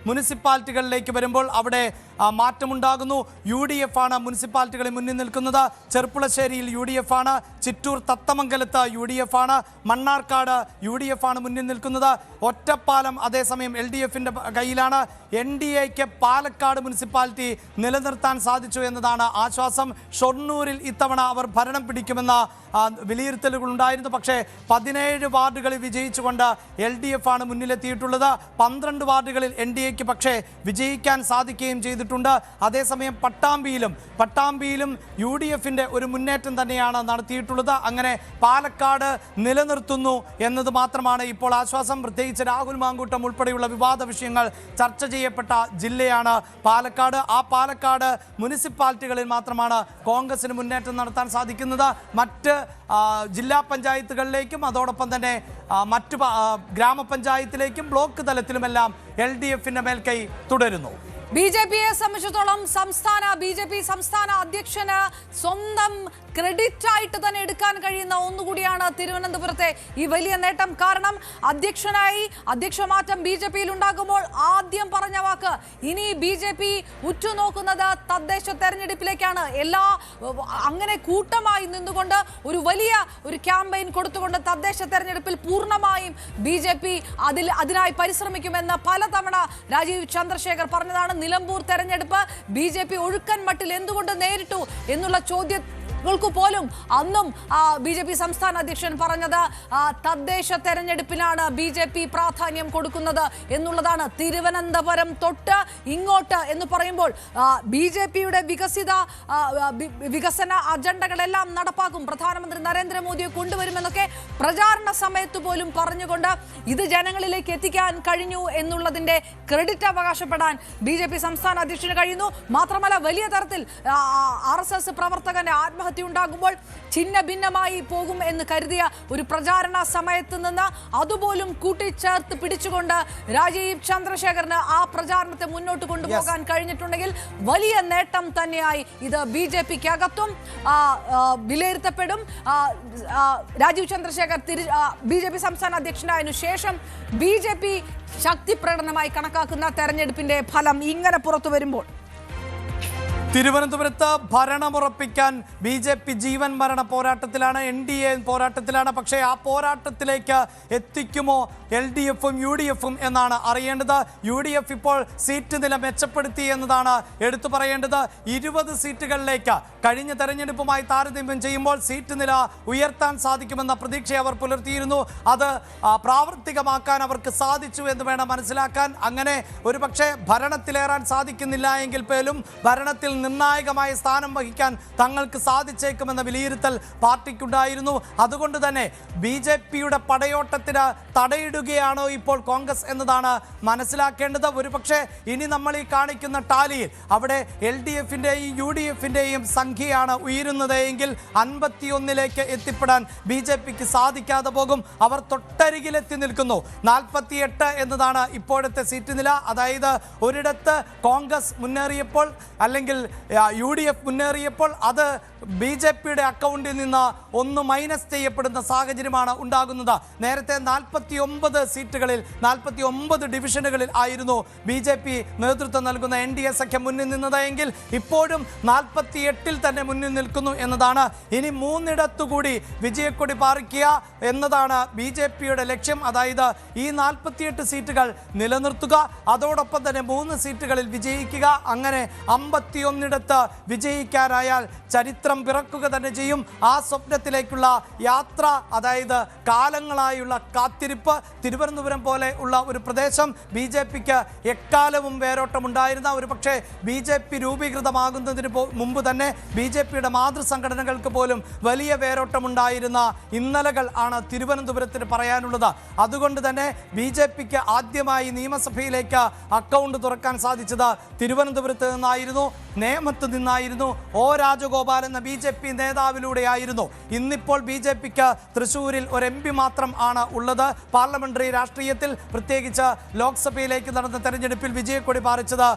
മുനിസിപ്പാലിറ്റികളിലേക്ക് വരുമ്പോൾ അവിടെ മാറ്റമുണ്ടാകുന്നു. UDF ആണ് മുനിസിപ്പാലിറ്റികളിൽ മുന്നിൽ നിൽക്കുന്നത്. ചെർപ്പുളശ്ശേരിയിൽ UDF ആണ്, ചിറ്റൂർ തത്തമംഗലത്ത് UDF ആണ്, മണ്ണാർക്കാട് UDF ആണ് മുന്നിൽ നിൽക്കുന്നത്. ഒറ്റപ്പാലം അതേസമയം LDFിൻ്റെ കയ്യിലാണ്. NDAക്ക് പാലക്കാട് മുനിസിപ്പാലിറ്റി നിലനിർത്താൻ സാധിച്ചു എന്നതാണ് ആശ്വാസം. ഷൊർണൂരിൽ ഇത്തവണ അവർ ഭരണം പിടിക്കുമെന്ന വിലയിരുത്തലുകൾ ഉണ്ടായിരുന്നു. പക്ഷേ 17 വാർഡുകളിൽ വിജയിച്ചുകൊണ്ട് LDF ആണ് മുന്നിലെത്തിയിട്ടുള്ളത്. 12 വാർഡുകളിൽ NDAക്ക് പക്ഷേ വിജയിക്കാൻ സാധിക്കുകയും ചെയ്തിട്ടുണ്ട്. അതേസമയം പട്ടാമ്പിയിലും UDFിൻ്റെ ഒരു മുന്നേറ്റം തന്നെയാണ് നടത്തിയിട്ടുള്ളത്. അങ്ങനെ പാലക്കാട് നിലനിർത്തുന്നു എന്നത് മാത്രമാണ് ഇപ്പോൾ ആശ്വാസം. പ്രത്യേകിച്ച് രാഹുൽ മാങ്കൂട്ടം ഉൾപ്പെടെയുള്ള വിവാദ വിഷയങ്ങൾ ചർച്ച ചെയ്യപ്പെട്ട ജില്ലയാണ് പാലക്കാട്. ആ പാലക്കാട് മുനിസിപ്പാലിറ്റികളിൽ മാത്രമാണ് കോൺഗ്രസിന് മുന്നേറ്റം നടത്താൻ സാധിക്കുന്നത്. മറ്റ് ജില്ലാ പഞ്ചായത്തുകളിലേക്കും അതോടൊപ്പം തന്നെ മറ്റു ഗ്രാമപഞ്ചായത്തിലേക്കും ബ്ലോക്ക് തലത്തിലുമെല്ലാം LDFിൻ്റെ മേൽക്കൈ തുടരുന്നു. BJPയെ സംബന്ധിച്ചിടത്തോളം BJP സംസ്ഥാന അധ്യക്ഷന് സ്വന്തം ക്രെഡിറ്റ് ആയിട്ട് തന്നെ എടുക്കാൻ കഴിയുന്ന ഒന്നുകൂടിയാണ് തിരുവനന്തപുരത്തെ ഈ വലിയ നേട്ടം. കാരണം അധ്യക്ഷമാറ്റം BJPയിൽ ഉണ്ടാകുമ്പോൾ ആദ്യം പറഞ്ഞ വാക്ക് ഇനി BJP ഉറ്റുനോക്കുന്നത് തദ്ദേശ തെരഞ്ഞെടുപ്പിലേക്കാണ്. അങ്ങനെ കൂട്ടമായി നിന്നുകൊണ്ട് ഒരു വലിയ ക്യാമ്പയിൻ കൊടുത്തുകൊണ്ട് തദ്ദേശ തെരഞ്ഞെടുപ്പിൽ പൂർണ്ണമായും BJP അതിനായി പരിശ്രമിക്കുമെന്ന് പലതവണ രാജീവ് ചന്ദ്രശേഖർ പറഞ്ഞതാണ്. നിലമ്പൂർ തെരഞ്ഞെടുപ്പ് BJP ഒഴുക്കൻ മട്ടിൽ എന്തുകൊണ്ട് നേരിട്ടു എന്നുള്ള ചോദ്യങ്ങൾക്ക് പോലും അന്നും BJP സംസ്ഥാന അധ്യക്ഷൻ പറഞ്ഞത് തദ്ദേശ തെരഞ്ഞെടുപ്പിനാണ് BJP പ്രാധാന്യം കൊടുക്കുന്നത് എന്നുള്ളതാണ്. തിരുവനന്തപുരം തൊട്ട് ഇങ്ങോട്ട് എന്ന് പറയുമ്പോൾ BJPയുടെ വികസന അജണ്ടകളെല്ലാം നടപ്പാക്കും, പ്രധാനമന്ത്രി നരേന്ദ്രമോദിയെ കൊണ്ടുവരുമെന്നൊക്കെ പ്രചാരണ സമയത്ത് പോലും പറഞ്ഞുകൊണ്ട് ഇത് ജനങ്ങളിലേക്ക് എത്തിക്കാൻ കഴിഞ്ഞു എന്നുള്ളതിന്റെ ക്രെഡിറ്റ് അവകാശപ്പെടാൻ BJP സംസ്ഥാന അധ്യക്ഷന് കഴിയുന്നു. മാത്രമല്ല, വലിയ തരത്തിൽ RSS പ്രവർത്തകന്റെ ആത്മഹത്യ ഉണ്ടാകുമ്പോൾ ഛിന്ന ഭിന്നമായി പോകും എന്ന് കരുതിയ ഒരു പ്രചാരണ സമയത്ത് നിന്ന് അതുപോലും കൂട്ടിച്ചേർത്ത് പിടിച്ചുകൊണ്ട് രാജീവ് ചന്ദ്രശേഖറിന് ആ പ്രചാരണത്തെ മുന്നോട്ട് കൊണ്ടുപോകാൻ കഴിഞ്ഞിട്ടുണ്ടെങ്കിൽ വലിയ നേട്ടം തന്നെയായി ഇത് BJPക്ക് അകത്തും വിലയിരുത്തപ്പെടും. രാജീവ് ചന്ദ്രശേഖർ BJP സംസ്ഥാന അധ്യക്ഷനായതിനു ശേഷം BJP ശക്തി പ്രകടനമായി കണക്കാക്കുന്ന തെരഞ്ഞെടുപ്പിന്റെ ഫലം ഇങ്ങനെ പുറത്തു വരുമ്പോൾ തിരുവനന്തപുരത്ത് ഭരണമുറപ്പിക്കാൻ BJP ജീവൻ മരണ പോരാട്ടത്തിലാണ്, NDA പോരാട്ടത്തിലാണ്. പക്ഷേ ആ പോരാട്ടത്തിലേക്ക് എത്തിക്കുമോ LDFും UDFും എന്നാണ് അറിയേണ്ടത്. UDF ഇപ്പോൾ സീറ്റ് നില മെച്ചപ്പെടുത്തി എന്നതാണ് എടുത്തു പറയേണ്ടത്. 20 സീറ്റുകളിലേക്ക് കഴിഞ്ഞ തെരഞ്ഞെടുപ്പുമായി താരതമ്യം ചെയ്യുമ്പോൾ സീറ്റ് നില ഉയർത്താൻ സാധിക്കുമെന്ന പ്രതീക്ഷ അവർ പുലർത്തിയിരുന്നു. അത് പ്രാവർത്തികമാക്കാൻ അവർക്ക് സാധിച്ചു എന്ന് വേണം മനസ്സിലാക്കാൻ. അങ്ങനെ ഒരുപക്ഷെ ഭരണത്തിലേറാൻ സാധിക്കുന്നില്ല എങ്കിൽ പോലും ഭരണത്തിൽ നിർണായകമായ സ്ഥാനം വഹിക്കാൻ തങ്ങൾക്ക് സാധിച്ചേക്കുമെന്ന വിലയിരുത്തൽ പാർട്ടിക്കുണ്ടായിരുന്നു. അതുകൊണ്ട് തന്നെ BJPയുടെ പടയോട്ടത്തിന് തടയിടുകയാണോ ഇപ്പോൾ കോൺഗ്രസ് എന്നതാണ് മനസ്സിലാക്കേണ്ടത്. ഒരുപക്ഷെ ഇനി നമ്മൾ ഈ കാണിക്കുന്ന ടാലിയിൽ അവിടെ LDFിൻ്റെയും UDFിൻ്റെയും സംഖ്യയാണ് ഉയരുന്നത് എങ്കിൽ 51ലേക്ക് എത്തിപ്പെടാൻ BJPക്ക് സാധിക്കാതെ പോകും. അവർ തൊട്ടരികിലെത്തി നിൽക്കുന്നു. 48 എന്നതാണ് ഇപ്പോഴത്തെ സീറ്റ് നില. അതായത് ഒരിടത്ത് കോൺഗ്രസ് മുന്നേറിയപ്പോൾ അല്ലെങ്കിൽ UDF മുന്നേറിയപ്പോൾ അത് BJPയുടെ അക്കൗണ്ടിൽ നിന്ന് ഒന്ന് മൈനസ് ചെയ്യപ്പെടുന്ന സാഹചര്യമാണ് ഉണ്ടാകുന്നത്. നേരത്തെ 49 സീറ്റുകളിൽ 49 ഡിവിഷനുകളിൽ ആയിരുന്നു BJP നേതൃത്വം നൽകുന്ന NDA സഖ്യം മുന്നിൽ നിന്നതെങ്കിൽ ഇപ്പോഴും 48 തന്നെ മുന്നിൽ നിൽക്കുന്നു എന്നതാണ്. ഇനി 3 കൂടി വിജയക്കൊടി പാറിക്കുക എന്നതാണ് BJPയുടെ ലക്ഷ്യം. അതായത് ഈ 48 സീറ്റുകൾ നിലനിർത്തുക, അതോടൊപ്പം തന്നെ 3 സീറ്റുകളിൽ വിജയിക്കുക. അങ്ങനെ 51 വിജയിക്കാനായാൽ ചരിത്രം പിറക്കുക തന്നെ ചെയ്യും. ആ സ്വപ്നത്തിലേക്കുള്ള യാത്ര, അതായത് കാലങ്ങളായുള്ള കാത്തിരിപ്പ്. തിരുവനന്തപുരം പോലെ ഉള്ള ഒരു പ്രദേശം BJPക്ക് എക്കാലവും വേരോട്ടമുണ്ടായിരുന്ന, ഒരു പക്ഷേ BJP രൂപീകൃതമാകുന്നതിന് മുമ്പ് തന്നെ BJPയുടെ മാതൃസംഘടനകൾക്ക് പോലും വലിയ വേരോട്ടമുണ്ടായിരുന്ന ഇന്നലകൾ ആണ് തിരുവനന്തപുരത്തിന് പറയാനുള്ളത്. അതുകൊണ്ട് തന്നെ BJPക്ക് ആദ്യമായി നിയമസഭയിലേക്ക് അക്കൗണ്ട് തുറക്കാൻ സാധിച്ചത് തിരുവനന്തപുരത്ത് നിന്നായിരുന്നു, നേമത്ത് നിന്നായിരുന്നു, O രാജഗോപാൽ എന്ന BJP നേതാവിലൂടെയായിരുന്നു. ഇന്നിപ്പോൾ BJPക്ക് തൃശ്ശൂരിൽ ഒരു MP മാത്രം ആണ് ഉള്ളത്. പാർലമെന്ററി രാഷ്ട്രീയത്തിൽ പ്രത്യേകിച്ച് ലോക്സഭയിലേക്ക് നടന്ന തെരഞ്ഞെടുപ്പിൽ വിജയക്കൊടി പാറിച്ചത്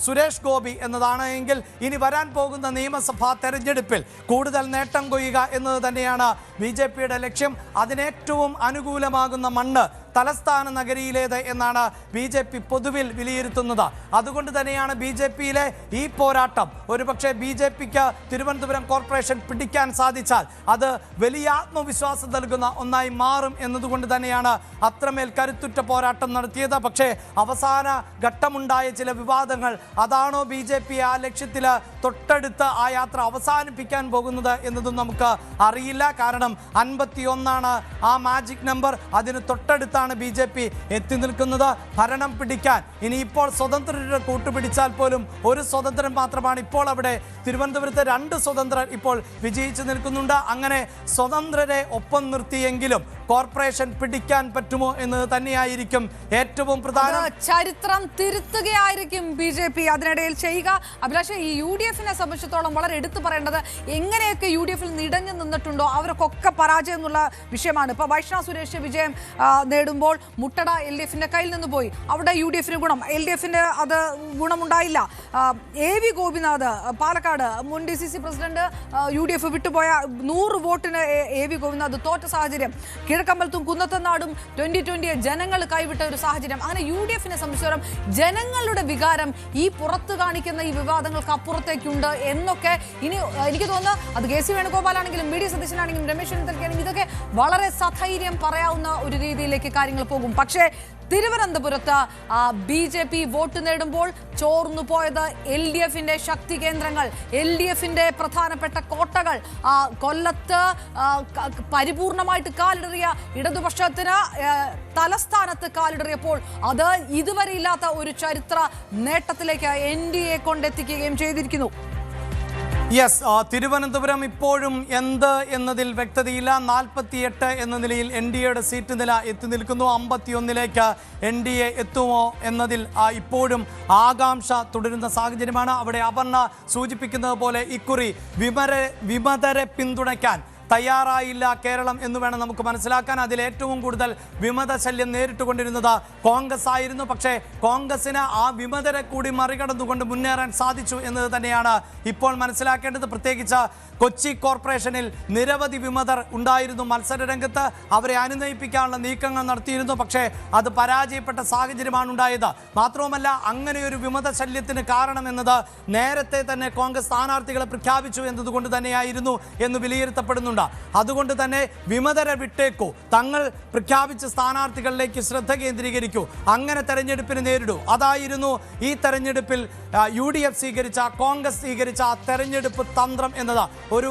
സുരേഷ് ഗോപി എന്നതാണ്. എങ്കിൽ ഇനി വരാൻ പോകുന്ന നിയമസഭാ തെരഞ്ഞെടുപ്പിൽ കൂടുതൽ നേട്ടം കൊയ്യുക എന്നത് തന്നെയാണ് BJPയുടെ ലക്ഷ്യം. അതിനേറ്റവും അനുകൂലമാകുന്ന മണ്ണ് തലസ്ഥാന നഗരിയിലേത് എന്നാണ് BJP പൊതുവിൽ വിലയിരുത്തുന്നത്. അതുകൊണ്ട് തന്നെയാണ് BJPയിലെ ഈ പോരാട്ടം ഒരുപക്ഷെ BJPക്ക് തിരുവനന്തപുരം കോർപ്പറേഷൻ പിടിക്കാൻ സാധിച്ചാൽ അത് വലിയ ആത്മവിശ്വാസം നൽകുന്ന ഒന്നായി മാറും എന്നതുകൊണ്ട് തന്നെയാണ് അത്രമേൽ കരുത്തുറ്റ പോരാട്ടം നടത്തിയത്. പക്ഷേ അവസാന ഘട്ടമുണ്ടായ ചില വിവാദങ്ങൾ അതാണോ BJP ആ ലക്ഷ്യത്തിൽ തൊട്ടടുത്ത് ആ യാത്ര അവസാനിപ്പിക്കാൻ പോകുന്നത് എന്നതും നമുക്ക് അറിയില്ല. കാരണം 51 ആ മാജിക് നമ്പർ. അതിന് തൊട്ടടുത്താണ് BJP എത്തി നിൽക്കുന്നത്. ഭരണം പിടിക്കാൻ ഇനിയിപ്പോൾ സ്വതന്ത്രരുടെ കൂട്ടുപിടിച്ചാൽ പോലും ഒരു സ്വതന്ത്രൻ മാത്രമാണ് ഇപ്പോൾ അവിടെ. തിരുവനന്തപുരത്ത് 2 സ്വതന്ത്രർ ഇപ്പോൾ വിജയിച്ചു നിൽക്കുന്നുണ്ട്. അങ്ങനെ സ്വതന്ത്രരെ ഒപ്പം നിർത്തിയെങ്കിലും കോർപ്പറേഷൻ പിടിക്കാൻ പറ്റുമോ എന്നത് തന്നെയായിരിക്കും ഏറ്റവും പ്രധാനം. ചരിത്രം തിരുത്തുകയായിരിക്കും BJP അതിനിടയിൽ ചെയ്യുക. അഭിലാഷ്, ഈ UDF-നെ സംബന്ധിച്ചിടത്തോളം വളരെ എടുത്തു പറയേണ്ടത് എങ്ങനെയൊക്കെ UDF-ൽ നിടഞ്ഞു നിന്നിട്ടുണ്ടോ അവർക്കൊക്കെ പരാജയം എന്നുള്ള വിഷയമാണ്. ഇപ്പോൾ വൈഷ്ണവ് സുരേഷ് വിജയം നേടുമ്പോൾ മുട്ടട LDF-ന്റെ കയ്യിൽ നിന്ന് പോയി. അവിടെ UDF-ന് ഗുണം, LDF-ന് അത് ഗുണമുണ്ടായില്ല. AV ഗോപിനാഥ് പാലക്കാട് മുൻ DCC പ്രസിഡന്റ് UDF വിട്ടുപോയ 100 വോട്ടിന് AV ഗോപിനാഥ് തോറ്റ സാഹചര്യം. കിഴക്കമ്പലത്തും കുന്നത്തനാടും 2020 ജനങ്ങൾ കൈവിട്ട ഒരു സാഹചര്യം. അങ്ങനെ UDF-നെ സംബന്ധിച്ചിടത്തോളം ജനങ്ങളുടെ വികാരം ഈ പുറത്തു കാണിക്കുന്ന ഈ വിവാദങ്ങൾക്ക് അപ്പുറത്തേക്കുണ്ട് എന്നൊക്കെ ഇനി എനിക്ക് തോന്നുന്നു അത് KC വേണുഗോപാലാണെങ്കിലും VD സതീശനാണെങ്കിലും രമേശ് ചെന്നിത്തലയ്ക്കാണെങ്കിലും ഇതൊക്കെ വളരെ സധൈര്യം പറയാവുന്ന ഒരു രീതിയിലേക്ക് കാര്യങ്ങൾ പോകും. പക്ഷേ തിരുവനന്തപുരത്ത് BJP വോട്ട് നേടുമ്പോൾ ചോർന്നു പോയത് LDF-ന്റെ ശക്തി കേന്ദ്രങ്ങൾ, LDF-ന്റെ പ്രധാനപ്പെട്ട കോട്ടകൾ. കൊല്ലത്ത് പരിപൂർണമായിട്ട് കാലിടറിയ ഇടതുപക്ഷത്തിന് തലസ്ഥാനത്ത് കാലിടറിയപ്പോൾ അത് ഇതുവരെ ഇല്ലാത്ത ഒരു ചരിത്ര നേട്ടത്തിലേക്ക് NDA കൊണ്ടെത്തിക്കുകയും ചെയ്തിരിക്കുന്നു. യെസ്, തിരുവനന്തപുരം ഇപ്പോഴും എന്ത് എന്നതിൽ വ്യക്തതയില്ല. 48 എന്ന നിലയിൽ NDAയുടെ സീറ്റ് നില എത്തി നിൽക്കുന്നു. 51ലേക്ക് NDA എത്തുമോ എന്നതിൽ ഇപ്പോഴും ആകാംക്ഷ തുടരുന്ന സാഹചര്യമാണ്. അവിടെ അപർണ സൂചിപ്പിക്കുന്നത് പോലെ ഇക്കുറി വിമതരെ പിന്തുണയ്ക്കാൻ തയ്യാറായില്ല കേരളം എന്ന് വേണം നമുക്ക് മനസ്സിലാക്കാൻ. അതിൽ ഏറ്റവും കൂടുതൽ വിമത ശല്യം നേരിട്ടുകൊണ്ടിരുന്നത് കോൺഗ്രസ് ആയിരുന്നു. പക്ഷേ കോൺഗ്രസിന് ആ വിമതരെ കൂടി മറികടന്നുകൊണ്ട് മുന്നേറാൻ സാധിച്ചു എന്നത് തന്നെയാണ് ഇപ്പോൾ മനസ്സിലാക്കേണ്ടത്. പ്രത്യേകിച്ച് കൊച്ചി കോർപ്പറേഷനിൽ നിരവധി വിമതർ ഉണ്ടായിരുന്നു മത്സര രംഗത്ത്. അവരെ അനുനയിപ്പിക്കാനുള്ള നീക്കങ്ങൾ നടത്തിയിരുന്നു. പക്ഷേ അത് പരാജയപ്പെട്ട സാഹചര്യമാണ് ഉണ്ടായത്. മാത്രവുമല്ല, അങ്ങനെയൊരു വിമത ശല്യത്തിന് കാരണമെന്നത് നേരത്തെ തന്നെ കോൺഗ്രസ് സ്ഥാനാർത്ഥികളെ പ്രഖ്യാപിച്ചു എന്നതുകൊണ്ട് തന്നെയായിരുന്നു എന്ന് വിലയിരുത്തപ്പെടുന്നുണ്ട്. അതുകൊണ്ട് തന്നെ വിമതരെ വിട്ടേക്കൂ, തങ്ങൾ പ്രഖ്യാപിച്ച സ്ഥാനാർത്ഥികളിലേക്ക് ശ്രദ്ധ കേന്ദ്രീകരിക്കൂ, അങ്ങനെ തെരഞ്ഞെടുപ്പിന് നേരിടൂ. അതായിരുന്നു ഈ തെരഞ്ഞെടുപ്പിൽ UDF സ്വീകരിച്ച, കോൺഗ്രസ് സ്വീകരിച്ച തെരഞ്ഞെടുപ്പ് തന്ത്രം എന്നത്. ഒരു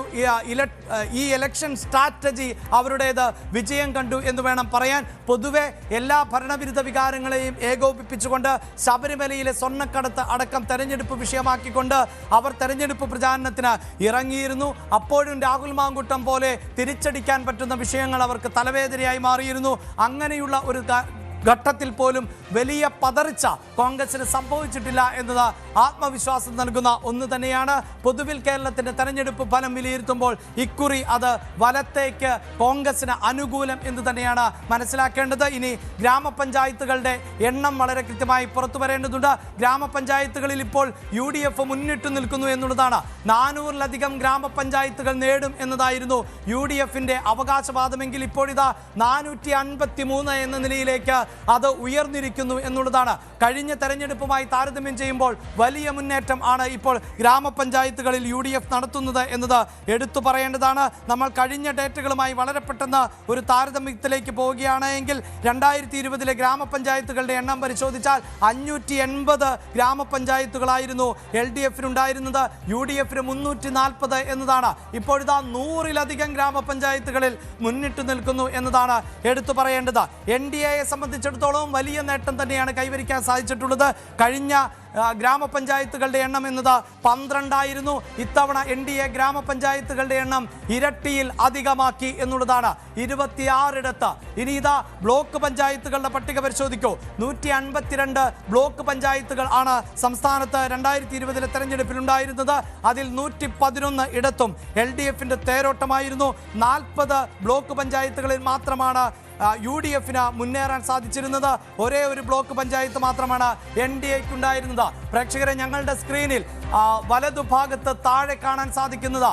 ഈ ഇലക്ഷൻ സ്ട്രാറ്റജി അവരുടേത് വിജയം കണ്ടു എന്ന് വേണം പറയാൻ. പൊതുവെ എല്ലാ ഭരണവിരുദ്ധ വികാരങ്ങളെയും ഏകോപിപ്പിച്ചുകൊണ്ട് ശബരിമലയിലെ സ്വർണ്ണക്കടത്ത് അടക്കം തെരഞ്ഞെടുപ്പ് വിഷയമാക്കിക്കൊണ്ട് അവർ തെരഞ്ഞെടുപ്പ് പ്രചാരണത്തിന് ഇറങ്ങിയിരുന്നു. അപ്പോഴും രാഹുൽ മാങ്കൂട്ടം പോലെ തിരിച്ചടിക്കാൻ പറ്റുന്ന വിഷയങ്ങൾ അവർക്ക് തലവേദനയായി മാറിയിരുന്നു. അങ്ങനെയുള്ള ഒരു ഘട്ടത്തിൽ പോലും വലിയ പതർച്ച കോൺഗ്രസിന് സംഭവിച്ചിട്ടില്ല എന്നത് ആത്മവിശ്വാസം നൽകുന്ന ഒന്ന് തന്നെയാണ്. പൊതുവിൽ കേരളത്തിന്റെ തെരഞ്ഞെടുപ്പ് ഫലം വിലയിരുത്തുമ്പോൾ ഇക്കുറി അത് വലത്തേക്ക് കോൺഗ്രസിന് അനുകൂലം എന്ന് തന്നെയാണ് മനസ്സിലാക്കേണ്ടത്. ഇനി ഗ്രാമപഞ്ചായത്തുകളുടെ എണ്ണം വളരെ കൃത്യമായി പുറത്തു വരേണ്ടതുണ്ട്. ഗ്രാമപഞ്ചായത്തുകളിൽ ഇപ്പോൾ UDF മുന്നിട്ട് നിൽക്കുന്നു എന്നുള്ളതാണ്. 400-ലധികം ഗ്രാമപഞ്ചായത്തുകൾ നേടും എന്നതായിരുന്നു UDF-ന്റെ അവകാശവാദമെങ്കിൽ ഇപ്പോഴിതാ 453 എന്ന നിലയിലേക്ക് അത് ഉയർന്നിരിക്കുന്നു എന്നുള്ളതാണ്. കഴിഞ്ഞ തെരഞ്ഞെടുപ്പുമായി താരതമ്യം ചെയ്യുമ്പോൾ വലിയ മുന്നേറ്റം ആണ് ഇപ്പോൾ ഗ്രാമപഞ്ചായത്തുകളിൽ UDF നടത്തുന്നത് എന്നത് എടുത്തു പറയേണ്ടതാണ്. നമ്മൾ കഴിഞ്ഞ ഡേറ്റകളുമായി വളരെ പെട്ടെന്ന് ഒരു താരതമ്യത്തിലേക്ക് പോവുകയാണെങ്കിൽ 2020-ലെ ഗ്രാമപഞ്ചായത്തുകളുടെ എണ്ണം പരിശോധിച്ചാൽ 580 ഗ്രാമപഞ്ചായത്തുകളായിരുന്നു LDF-നുണ്ടായിരുന്നത്. UDF-ന് 340 എന്നതാണ്. ഇപ്പോഴിതാ 100-ലധികം ഗ്രാമപഞ്ചായത്തുകളിൽ മുന്നിട്ട് നിൽക്കുന്നു എന്നതാണ് എടുത്തു പറയേണ്ടത്. NDAയെ സംബന്ധിച്ചിടത്തോളം വലിയ നേട്ടം തന്നെയാണ് കൈവരിക്കാൻ സാധിച്ചിട്ടുള്ളത്. കഴിഞ്ഞ ഗ്രാമപഞ്ചായത്തുകളുടെ എണ്ണം എന്നത് 12 ആയിരുന്നു. ഇത്തവണ NDA ഗ്രാമപഞ്ചായത്തുകളുടെ എണ്ണം ഇരട്ടിയിൽ അധികമാക്കി എന്നുള്ളതാണ്. 26 ഇനി ഇതാ ബ്ലോക്ക് പഞ്ചായത്തുകളുടെ പട്ടിക പരിശോധിക്കൂ. 152 ബ്ലോക്ക് പഞ്ചായത്തുകൾ ആണ് സംസ്ഥാനത്ത് 2020-ലെ തെരഞ്ഞെടുപ്പിൽ ഉണ്ടായിരുന്നത്. അതിൽ 111 ഇടത്തും LDF-ന്റെ തേരോട്ടമായിരുന്നു. 40 ബ്ലോക്ക് പഞ്ചായത്തുകളിൽ മാത്രമാണ് UDF മുന്നേറാൻ സാധിച്ചിരുന്നത്. ഒരേ ഒരു ബ്ലോക്ക് പഞ്ചായത്ത് മാത്രമാണ് NDAക്ക് ഉണ്ടായിരുന്നത്. പ്രേക്ഷകരെ, ഞങ്ങളുടെ സ്ക്രീനിൽ വലതുഭാഗത്ത് താഴെ കാണാൻ സാധിക്കുന്നത്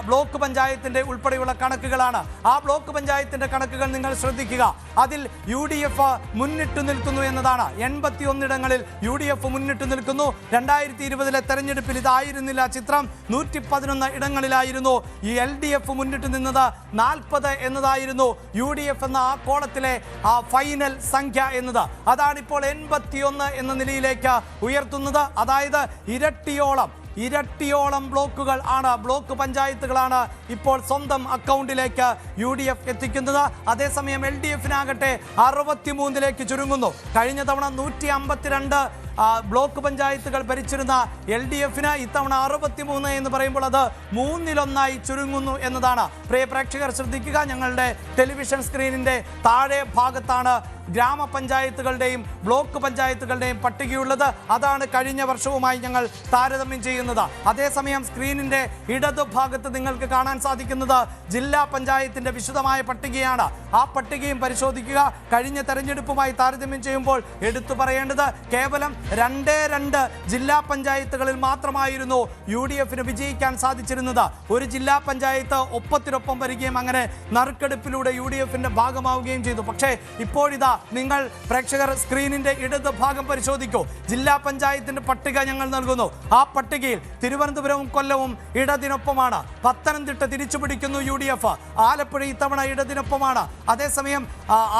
ബ്ലോക്ക് പഞ്ചായത്തിന്റെ ഉൾപ്പെടെയുള്ള കണക്കുകളാണ്. ആ ബ്ലോക്ക് പഞ്ചായത്തിന്റെ കണക്കുകൾ നിങ്ങൾ ശ്രദ്ധിക്കുക. അതിൽ UDF മുന്നിട്ട് നിൽക്കുന്നു എന്നതാണ്. 81 ഇടങ്ങളിൽ UDF മുന്നിട്ട് നിൽക്കുന്നു. 2020 തെരഞ്ഞെടുപ്പിൽ ഇതായിരുന്നില്ല ചിത്രം. 111 ഇടങ്ങളിലായിരുന്നു ഈ LDF മുന്നിട്ട് നിന്നത്. 40 എന്നതായിരുന്നു UDF എന്ന ആ കോളത്തിലെ ആ ഫൈനൽ സംഖ്യ എന്നത്. അതാണിപ്പോൾ 81 എന്ന നിലയിലേക്ക് ഉയർത്തുന്നത്. അതായത് ഇരട്ടിയോളം ബ്ലോക്കുകൾ ആണ്, ബ്ലോക്ക് പഞ്ചായത്തുകളാണ് ഇപ്പോൾ സ്വന്തം അക്കൗണ്ടിലേക്ക് UDF എത്തിക്കുന്നത്. അതേസമയം LDFനാകട്ടെ 63ലേക്ക് ചുരുങ്ങുന്നു. കഴിഞ്ഞ തവണ 152 ബ്ലോക്ക് പഞ്ചായത്തുകൾ ഭരിച്ചിരുന്ന LDFന് ഇത്തവണ 63 എന്ന് പറയുമ്പോൾ അത് 1/3 ചുരുങ്ങുന്നു എന്നതാണ്. പ്രിയ പ്രേക്ഷകർ ശ്രദ്ധിക്കുക, ഞങ്ങളുടെ ടെലിവിഷൻ സ്ക്രീനിന്റെ താഴെ ഭാഗത്താണ് ഗ്രാമപഞ്ചായത്തുകളുടെയും ബ്ലോക്ക് പഞ്ചായത്തുകളുടെയും പട്ടികയുള്ളത്. അതാണ് കഴിഞ്ഞ വർഷവുമായി ഞങ്ങൾ താരതമ്യം ചെയ്യുന്നത്. അതേസമയം സ്ക്രീനിന്റെ ഇടതുഭാഗത്ത് നിങ്ങൾക്ക് കാണാൻ സാധിക്കുന്നത് ജില്ലാ പഞ്ചായത്തിന്റെ വിശദമായ പട്ടികയാണ്. ആ പട്ടികയും പരിശോധിക്കുക. കഴിഞ്ഞ തെരഞ്ഞെടുപ്പുമായി താരതമ്യം ചെയ്യുമ്പോൾ എടുത്തു പറയേണ്ടത് കേവലം 2 ജില്ലാ പഞ്ചായത്തുകളിൽ മാത്രമായിരുന്നു UDFന് വിജയിക്കാൻ സാധിച്ചിരുന്നത്. ഒരു ജില്ലാ പഞ്ചായത്ത് ഒപ്പത്തിനൊപ്പം വരികയും അങ്ങനെ നറുക്കെടുപ്പിലൂടെ UDFന്റെ ഭാഗമാവുകയും ചെയ്തു. പക്ഷേ ഇപ്പോഴിതാ നിങ്ങൾ പ്രേക്ഷകർ സ്ക്രീനിന്റെ ഇടത് ഭാഗം പരിശോധിക്കൂ. ജില്ലാ പഞ്ചായത്തിന്റെ പട്ടിക ഞങ്ങൾ നൽകുന്നു. ആ പട്ടികയിൽ തിരുവനന്തപുരവും കൊല്ലവും ഇടതിനൊപ്പമാണ്. പത്തനംതിട്ട തിരിച്ചുപിടിക്കുന്നു UDF. ആലപ്പുഴ ഇത്തവണ ഇടതിനൊപ്പമാണ്. അതേസമയം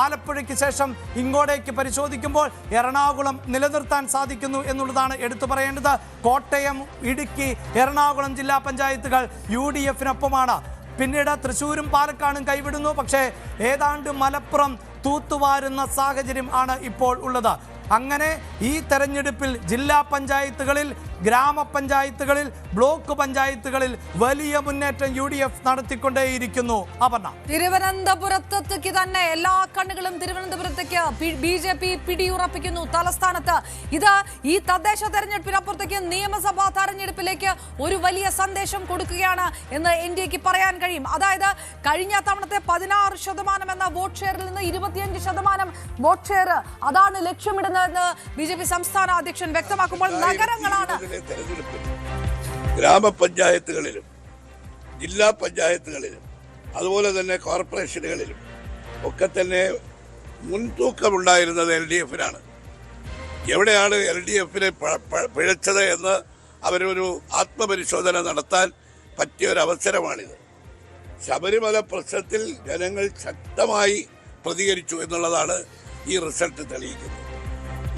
ആലപ്പുഴയ്ക്ക് ശേഷം ഇങ്ങോട്ടേക്ക് പരിശോധിക്കുമ്പോൾ എറണാകുളം നിലനിർത്താൻ സാധിക്കുന്നു എന്നുള്ളതാണ് എടുത്തു പറയേണ്ടത്. കോട്ടയം, ഇടുക്കി, എറണാകുളം ജില്ലാ പഞ്ചായത്തുകൾ UDFനൊപ്പമാണ്. പിന്നീട് തൃശ്ശൂരും പാലക്കാടും കൈവിടുന്നു. പക്ഷേ ഏതാണ്ട് മലപ്പുറം തൂത്തുവാരുന്ന സാഹചര്യം ആണ് ഇപ്പോൾ ഉള്ളത്. അങ്ങനെ ഈ തെരഞ്ഞെടുപ്പിൽ ജില്ലാ പഞ്ചായത്തുകളിൽ, ഗ്രാമപഞ്ചായത്തുകളിൽ, ബ്ലോക്ക് പഞ്ചായത്തുകളിൽ വലിയ മുന്നേറ്റം UDF നടത്തിക്കൊണ്ടേയിരിക്കുന്നു. അപർണ, തിരുവനന്തപുരത്തേക്ക് തന്നെ എല്ലാ കണ്ണുകളും തിരുവനന്തപുരത്തേക്ക് BJP പിടിയുറപ്പിക്കുന്നു തലസ്ഥാനത്ത്. ഇത് ഈ തദ്ദേശ തെരഞ്ഞെടുപ്പിനപ്പുറത്തേക്ക് നിയമസഭാ തെരഞ്ഞെടുപ്പിലേക്ക് ഒരു വലിയ സന്ദേശം കൊടുക്കുകയാണ് എന്ന് NDAക്ക് പറയാൻ കഴിയും. അതായത് കഴിഞ്ഞ തവണത്തെ 16% എന്ന വോട്ട് ഷെയറിൽ നിന്ന് 25% വോട്ട് ഷെയർ, അതാണ് ലക്ഷ്യമിടുന്നതെന്ന് BJP സംസ്ഥാന അധ്യക്ഷൻ വ്യക്തമാക്കുമ്പോൾ നഗരങ്ങളാണ് ഗ്രാമപഞ്ചായത്തുകളിലും ജില്ലാ പഞ്ചായത്തുകളിലും അതുപോലെ തന്നെ കോർപ്പറേഷനുകളിലും ഒക്കെ തന്നെ മുൻതൂക്കമുണ്ടായിരുന്നത് LDFനാണ്. എവിടെയാണ് LDFനെ പിഴച്ചത് എന്ന് അവരൊരു ആത്മപരിശോധന നടത്താൻ പറ്റിയൊരവസരമാണിത്. ശബരിമല പ്രശ്നത്തിൽ ജനങ്ങൾ ശക്തമായി പ്രതികരിച്ചു എന്നുള്ളതാണ് ഈ റിസൾട്ട് തെളിയിക്കുന്നത്.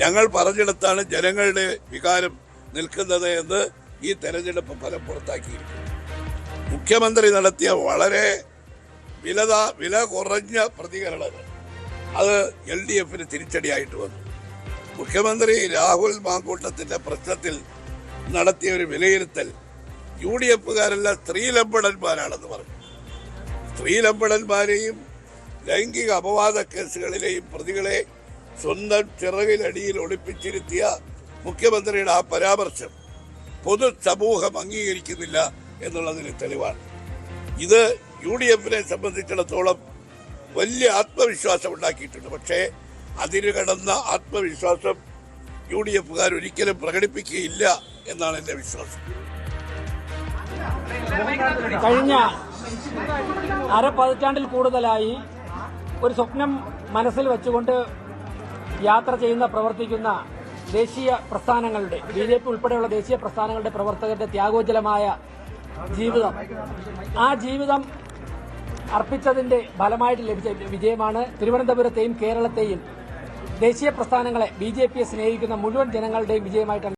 ഞങ്ങൾ പറഞ്ഞിടത്താണ് ജനങ്ങളുടെ വികാരം നിൽക്കുന്നത് എന്ന് ഈ തെരഞ്ഞെടുപ്പ് ഫലം പുറത്താക്കിയിരിക്കുന്നു. മുഖ്യമന്ത്രി നടത്തിയ വളരെ വില കുറഞ്ഞ പ്രതികരണങ്ങൾ അത് LDFന് തിരിച്ചടിയായിട്ട് വന്നു. മുഖ്യമന്ത്രി രാഹുൽ മാങ്കൂട്ടത്തിന്റെ പ്രശ്നത്തിൽ നടത്തിയ ഒരു വിലയിരുത്തൽ UDFകാരെല്ലാം സ്ത്രീലമ്പടന്മാരാണെന്ന് പറഞ്ഞു. സ്ത്രീലമ്പടന്മാരെയും ലൈംഗിക അപവാദ കേസുകളിലെയും പ്രതികളെ സ്വന്തം ചിറകിലടിയിൽ ഒളിപ്പിച്ചിരുത്തിയ മുഖ്യമന്ത്രിയുടെ ആ പരാമർശം പൊതുസമൂഹം അംഗീകരിക്കുന്നില്ല എന്നുള്ളതിന് തെളിവാണ്. ഇത് UDFനെ സംബന്ധിച്ചിടത്തോളം വലിയ ആത്മവിശ്വാസം ഉണ്ടാക്കിയിട്ടുണ്ട്. പക്ഷേ അതിന് കടന്ന ആത്മവിശ്വാസം UDFകാർ ഒരിക്കലും പ്രകടിപ്പിക്കുകയില്ല എന്നാണ് എൻ്റെ വിശ്വാസം. കഴിഞ്ഞ അരപ്പതിറ്റാണ്ടിൽ കൂടുതലായി ഒരു സ്വപ്നം മനസ്സിൽ വെച്ചുകൊണ്ട് യാത്ര ചെയ്യുന്ന, പ്രവർത്തിക്കുന്ന ദേശീയ പ്രസ്ഥാനങ്ങളുടെ, BJP ഉൾപ്പെടെയുള്ള ദേശീയ പ്രസ്ഥാനങ്ങളുടെ പ്രവർത്തകരുടെ ത്യാഗോജ്ജലമായ ജീവിതം, ആ ജീവിതം അർപ്പിച്ചതിന്റെ ഫലമായിട്ട് ലഭിച്ച വിജയമാണ്. തിരുവനന്തപുരത്തെയും കേരളത്തെയും ദേശീയ പ്രസ്ഥാനങ്ങളെ, BJPയെ സ്നേഹിക്കുന്ന മുഴുവൻ ജനങ്ങളുടെയും വിജയമായിട്ടാണ്